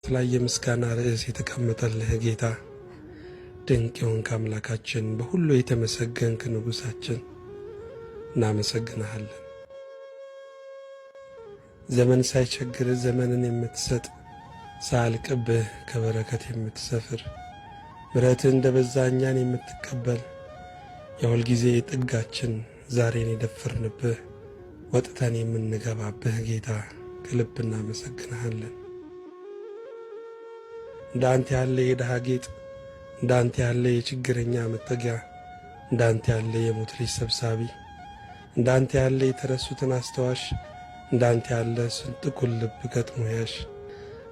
ላይ የምስጋና ርዕስ የተቀመጠልህ ጌታ ድንቅ የሆንክ አምላካችን በሁሉ የተመሰገንክ ንጉሳችን እናመሰግንሃለን። ዘመን ሳይቸግር ዘመንን የምትሰጥ ሳልቅብህ ከበረከት የምትሰፍር ምሕረትህ እንደበዛ እኛን የምትቀበል የሁል ጊዜ ጥጋችን ዛሬን የደፈርንብህ ወጥተን የምንገባብህ ጌታ ከልብ እናመሰግንሃለን። እንዳንተ ያለ የድሃ ጌጥ፣ እንዳንተ ያለ የችግረኛ መጠጊያ፣ እንዳንተ ያለ የሞት ልጅ ሰብሳቢ፣ እንዳንተ ያለ የተረሱትን አስተዋሽ፣ እንዳንተ ያለ ስንጥቁን ልብ ገጥሞ ያሽ፣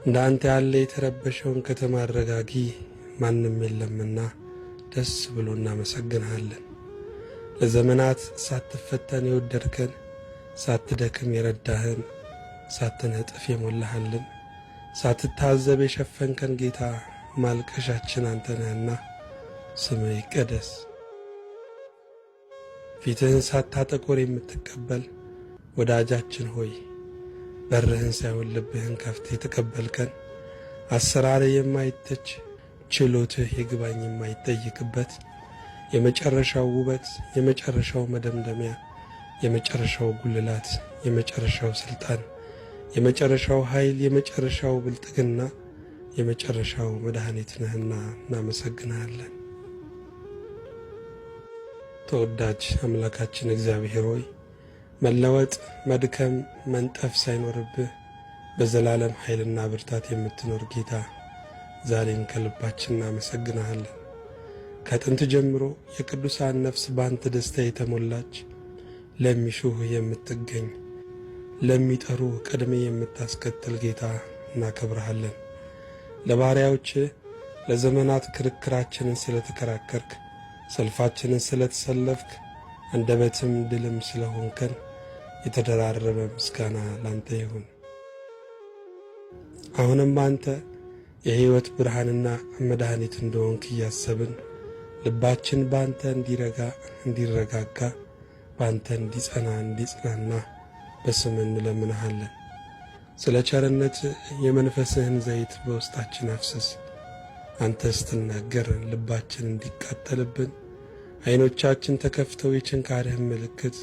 እንዳንተ ያለ የተረበሸውን ከተማ አረጋጊ ማንም የለምና ደስ ብሎ እናመሰግንሃለን። ለዘመናት ሳትፈተን የወደድከን፣ ሳትደክም የረዳህን፣ ሳትነጥፍ የሞላሃልን፣ ሳትታዘብ የሸፈንከን ጌታ ማልቀሻችን አንተ ነህና ስምህ ይቀደስ። ፊትህን ሳታጠቆር የምትቀበል ወዳጃችን ሆይ በርህን ሳይሆን ልብህን ከፍተህ የተቀበልከን፣ አሰራርህ የማይተች ችሎትህ ይግባኝ የማይጠይቅበት የመጨረሻው ውበት፣ የመጨረሻው መደምደሚያ፣ የመጨረሻው ጉልላት፣ የመጨረሻው ስልጣን፣ የመጨረሻው ኃይል፣ የመጨረሻው ብልጥግና፣ የመጨረሻው መድኃኒት ነህና እናመሰግንሃለን። ተወዳጅ አምላካችን እግዚአብሔር ሆይ መለወጥ፣ መድከም፣ መንጠፍ ሳይኖርብህ በዘላለም ኃይልና ብርታት የምትኖር ጌታ ዛሬን ከልባችን እናመሰግንሃለን። ከጥንት ጀምሮ የቅዱሳን ነፍስ ባንተ ደስታ የተሞላች ለሚሹህ የምትገኝ ለሚጠሩ ቀድሜ የምታስከትል ጌታ እናከብረሃለን። ለባሪያዎች ለዘመናት ክርክራችንን ስለተከራከርክ፣ ሰልፋችንን ስለተሰለፍክ፣ አንደበትም ድልም ስለሆንከን የተደራረበ ምስጋና ላንተ ይሁን። አሁንም አንተ የሕይወት ብርሃንና መድኃኒት እንደሆንክ እያሰብን ልባችን ባንተ እንዲረጋ እንዲረጋጋ፣ ባንተ እንዲጸና እንዲጽናና በስምህ እንለምንሃለን። ስለ ቸርነት የመንፈስህን ዘይት በውስጣችን አፍስስ። አንተ ስትናገር ልባችን እንዲቃጠልብን፣ ዓይኖቻችን ተከፍተው የችንካርህን ምልክት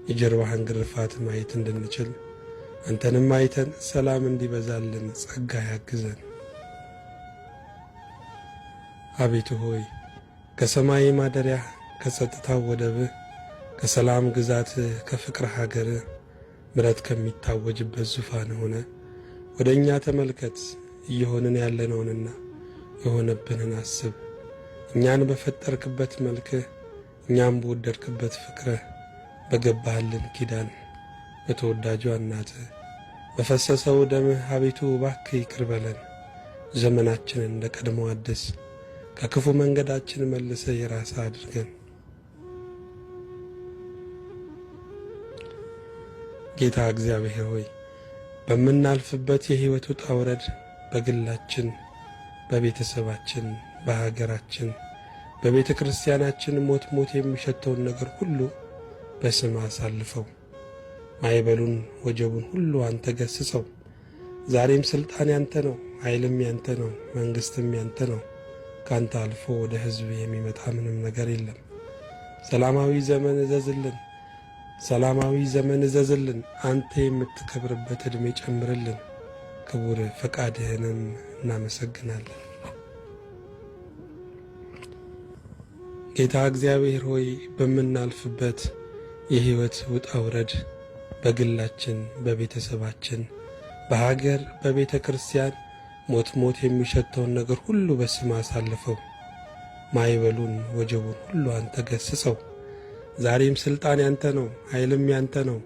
የጀርባህን ግርፋት ማየት እንድንችል፣ አንተንም አይተን ሰላም እንዲበዛልን ጸጋ ያግዘን። አቤቱ ሆይ ከሰማይ ማደሪያህ ከጸጥታው ወደብህ ከሰላም ግዛትህ ከፍቅር ሀገርህ ምሕረት ከሚታወጅበት ዙፋን ሆነ ወደ እኛ ተመልከት። እየሆንን ያለነውንና የሆነብንን አስብ። እኛን በፈጠርክበት መልክህ እኛም በወደድክበት ፍቅርህ በገባህልን ኪዳን በተወዳጇ እናትህ በፈሰሰው ደምህ አቤቱ እባክህ ይቅር በለን። ዘመናችንን እንደ ቀድሞ አድስ። ከክፉ መንገዳችን መልሰህ የራስህ አድርገን። ጌታ እግዚአብሔር ሆይ በምናልፍበት የሕይወት ውጣ ውረድ በግላችን፣ በቤተሰባችን፣ በሀገራችን፣ በቤተ ክርስቲያናችን ሞት ሞት የሚሸተውን ነገር ሁሉ በስምህ አሳልፈው። ማዕበሉን ወጀቡን ሁሉ አንተ ገስጸው። ዛሬም ሥልጣን ያንተ ነው፣ ኃይልም ያንተ ነው፣ መንግሥትም ያንተ ነው። ካንተ አልፎ ወደ ሕዝብ የሚመጣ ምንም ነገር የለም። ሰላማዊ ዘመን እዘዝልን፣ ሰላማዊ ዘመን እዘዝልን። አንተ የምትከብርበት ዕድሜ ጨምርልን። ክቡር ፈቃድህንም እናመሰግናለን። ጌታ እግዚአብሔር ሆይ በምናልፍበት የሕይወት ውጣ ውረድ በግላችን፣ በቤተሰባችን፣ በሀገር፣ በቤተ ክርስቲያን ሞት ሞት የሚሸተውን ነገር ሁሉ በስምህ አሳልፈው። ማዕበሉን ወጀቡን ሁሉ አንተ ገስጸው። ዛሬም ሥልጣን ያንተ ነው፣ ኃይልም ያንተ ነው፣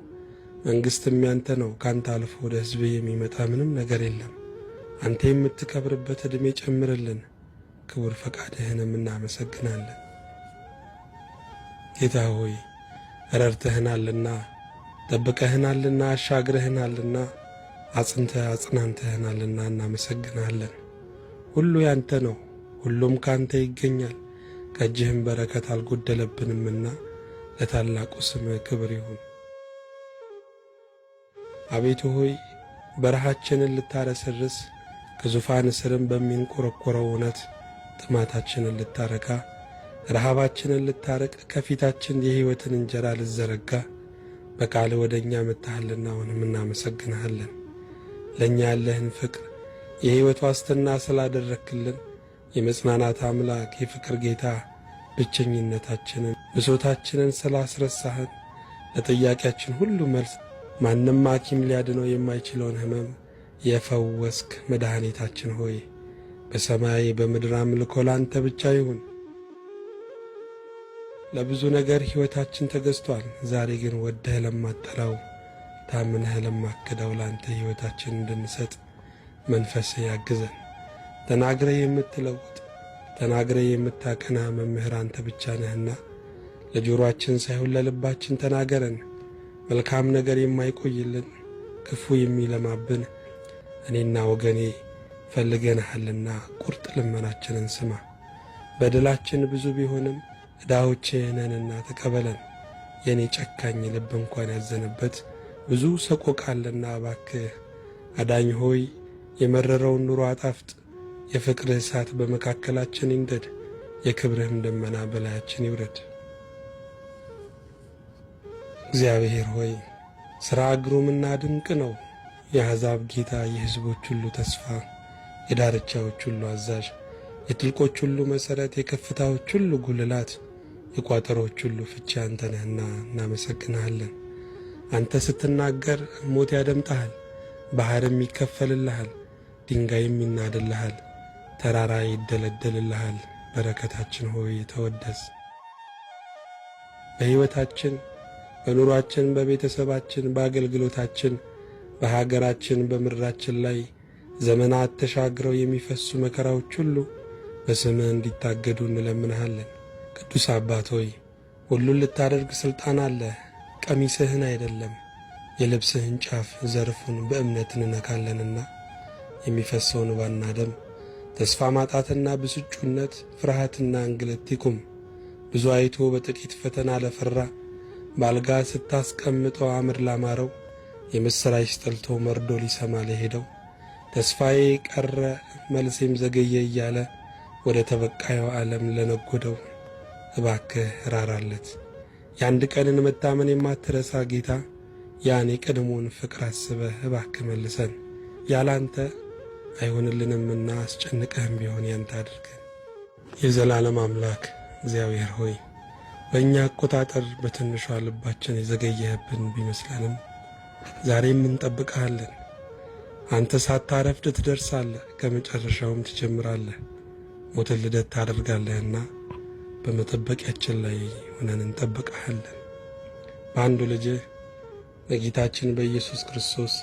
መንግሥትም ያንተ ነው። ካንተ አልፎ ወደ ሕዝብ የሚመጣ ምንም ነገር የለም። አንተ የምትከብርበት ዕድሜ ጨምርልን። ክቡር ፈቃድህንም እናመሰግናለን። ጌታ ሆይ ረድተህናልና፣ ጠብቀህናልና፣ አሻግረህናልና፣ አጽንተህ አጽናንተህናልና እናመሰግናለን። ሁሉ ያንተ ነው፣ ሁሉም ካንተ ይገኛል። ከእጅህም በረከት አልጎደለብንምና ለታላቁ ስምህ ክብር ይሁን። አቤቱ ሆይ በረሃችንን ልታረሰርስ ከዙፋን ስርም በሚንቆረቆረው እውነት ጥማታችንን ልታረካ፣ ረሃባችንን ልታረቅ፣ ከፊታችን የሕይወትን እንጀራ ልዘረጋ በቃል ወደ እኛ መጥተሃልና አሁንም እናመሰግንሃለን። ለእኛ ያለህን ፍቅር የሕይወት ዋስትና ስላደረክልን የመጽናናት አምላክ የፍቅር ጌታ ብቸኝነታችንን ብሶታችንን ስላስረሳህን ለጥያቄያችን ሁሉ መልስ ማንም ሐኪም ሊያድነው የማይችለውን ሕመም የፈወስክ መድኃኒታችን ሆይ በሰማይ በምድር አምልኮ ላንተ ብቻ ይሁን። ለብዙ ነገር ሕይወታችን ተገዝቷል። ዛሬ ግን ወደህ ለማጠላው ታምነህ ለማክደው ላንተ ሕይወታችን እንድንሰጥ መንፈስህ ያግዘን። ተናግረህ የምትለውጥ ተናግረህ የምታቀና መምህር አንተ ብቻ ነህና ለጆሮአችን ሳይሆን ለልባችን ተናገረን። መልካም ነገር የማይቆይልን ክፉ የሚለማብን እኔና ወገኔ ፈልገንሃልና ቁርጥ ልመናችንን ስማ። በደላችን ብዙ ቢሆንም ዕዳዎችህ ነንና ተቀበለን። የእኔ ጨካኝ ልብ እንኳን ያዘነበት ብዙ ሰቆቃልና እባክህ አዳኝ ሆይ የመረረውን ኑሮ አጣፍጥ። የፍቅርህ እሳት በመካከላችን ይንደድ፣ የክብርህም ደመና በላያችን ይውረድ። እግዚአብሔር ሆይ ሥራ ግሩምና ድንቅ ነው። የአሕዛብ ጌታ፣ የሕዝቦች ሁሉ ተስፋ፣ የዳርቻዎች ሁሉ አዛዥ፣ የጥልቆች ሁሉ መሠረት፣ የከፍታዎች ሁሉ ጉልላት፣ የቋጠሮች ሁሉ ፍቺ አንተ ነህና እናመሰግንሃለን። አንተ ስትናገር ሞት ያደምጠሃል፣ ባሕርም ይከፈልልሃል፣ ድንጋይም ይናድልሃል፣ ተራራ ይደለደልልሃል። በረከታችን ሆይ ተወደስ። በሕይወታችን፣ በኑሯችን፣ በቤተሰባችን፣ በአገልግሎታችን፣ በሀገራችን፣ በምድራችን ላይ ዘመናት ተሻግረው የሚፈሱ መከራዎች ሁሉ በስምህ እንዲታገዱ እንለምንሃለን። ቅዱስ አባት ሆይ ሁሉን ልታደርግ ሥልጣን አለህ። ቀሚስህን አይደለም የልብስህን ጫፍ ዘርፉን በእምነት እንነካለንና የሚፈሰውን እንባና ደም፣ ተስፋ ማጣትና ብስጩነት፣ ፍርሃትና እንግልት ይቁም። ብዙ አይቶ በጥቂት ፈተና ለፈራ፣ ባልጋ ስታስቀምጠው አምር ላማረው፣ የምሥራች ጠልቶ መርዶ ሊሰማ ለሄደው፣ ተስፋዬ ቀረ መልሴም ዘገየ እያለ ወደ ተበቃየው ዓለም ለነጎደው እባክህ ራራለት። የአንድ ቀንን መታመን የማትረሳ ጌታ ያን የቀድሞውን ፍቅር አስበህ እባክህ መልሰን። ያላንተ አይሆንልንምና አስጨንቀህም ቢሆን ያንተ አድርገን። የዘላለም አምላክ እግዚአብሔር ሆይ በእኛ አቆጣጠር በትንሿ ልባችን የዘገየህብን ቢመስለንም ዛሬም እንጠብቅሃለን። አንተ ሳታረፍድ ትደርሳለህ፣ ከመጨረሻውም ትጀምራለህ። ሞትን ልደት ታደርጋለህና በመጠበቂያችን ላይ ሆነን እንጠብቅሃለን። በአንዱ ልጅህ በጌታችን በኢየሱስ ክርስቶስ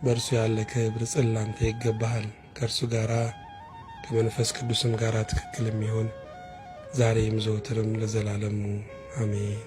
በእርሱ ያለ ክብር ጽላንተ ይገባሃል። ከእርሱ ጋር ከመንፈስ ቅዱስም ጋር ትክክል የሚሆን ዛሬም ዘወትርም ለዘላለሙ አሜን።